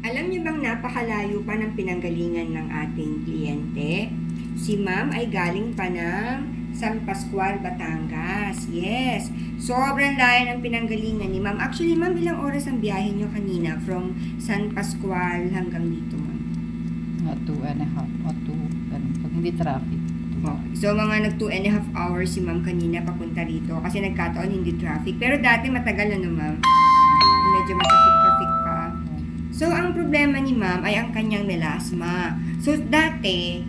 Alam niyo bang napakalayo pa ng pinanggalingan ng ating kliyente? Si ma'am ay galing pa ng San Pascual, Batangas. Yes, sobrang layo ng pinanggalingan ni ma'am. Actually, ma'am, ilang oras ang biyahe niyo kanina from San Pascual hanggang dito, ma'am? 2.5 o 2, ganun. Pag hindi traffic. Okay. So, mga nag 2.5 hours si ma'am kanina papunta rito kasi nagkataon hindi traffic. Pero dati matagal na, ma'am. Medyo matraffic-traffic pa. So, ang problema ni ma'am ay ang kanyang melasma. So, dati,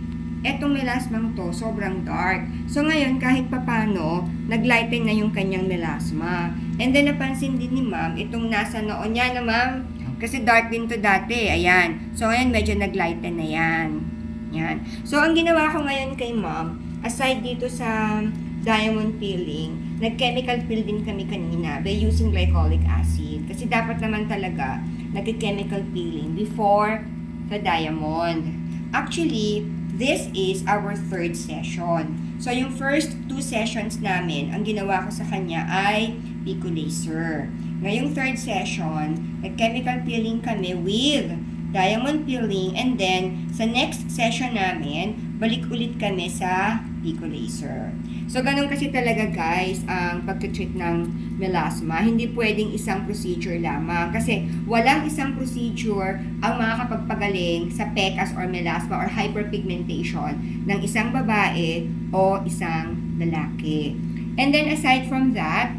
etong melasmang to, sobrang dark. So, ngayon, kahit papano, naglighten na yung kanyang melasma. And then, napansin din ni ma'am, itong nasa noon niya na ma'am, kasi dark din to dati. Ayan. So, ngayon, medyo naglighten na yan. Yan. So, ang ginawa ko ngayon kay ma'am, aside dito sa diamond peeling, nag-chemical peel din kami kanina by using glycolic acid. Kasi dapat naman talaga nag-chemical peeling before the diamond. Actually, this is our third session. So, yung first 2 sessions namin, ang ginawa ko sa kanya ay Pico Laser. Ngayong third session, nag-chemical peeling kami with diamond peeling, and then sa next session namin, balik ulit kami sa Pico Laser. So, ganun kasi talaga guys, ang pag-treat ng melasma. Hindi pwedeng isang procedure lamang kasi walang isang procedure ang makakapagpagaling sa pecas or melasma or hyperpigmentation ng isang babae o isang lalaki. And then aside from that,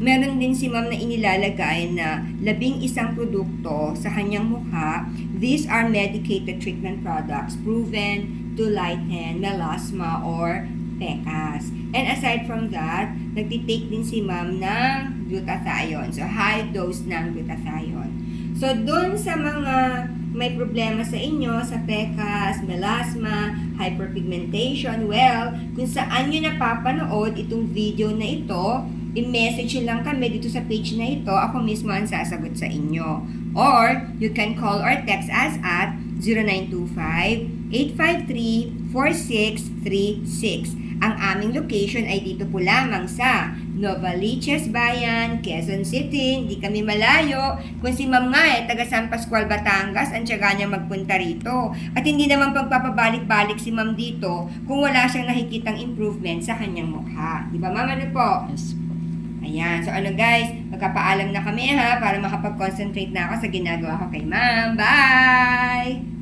meron din si ma'am na inilalagay na 11 produkto sa kanyang mukha. These are medicated treatment products proven to lighten melasma or pecas. And aside from that, nagtitake din si ma'am ng glutathione. So, high dose ng glutathione. So, dun sa mga may problema sa inyo, sa pecas, melasma, hyperpigmentation, well, kung saan nyo napapanood itong video na ito, i-message lang kami dito sa page na ito. Ako mismo ang sasagot sa inyo. Or, you can call or text us at 0925-853-4636. Ang aming location ay dito po lamang sa Novaliches Bayan, Quezon City. Hindi kami malayo. Kung si ma'am nga taga San Pascual, Batangas, ang tiyaga niya magpunta rito. At hindi naman pagpapabalik-balik si ma'am dito kung wala siyang nakikitang improvement sa kanyang mukha. Di ba ma'am, ano po? Yes po. Ayan. So ano guys, magkapaalam na kami ha para makapag-concentrate na ako sa ginagawa ko kay ma'am. Bye!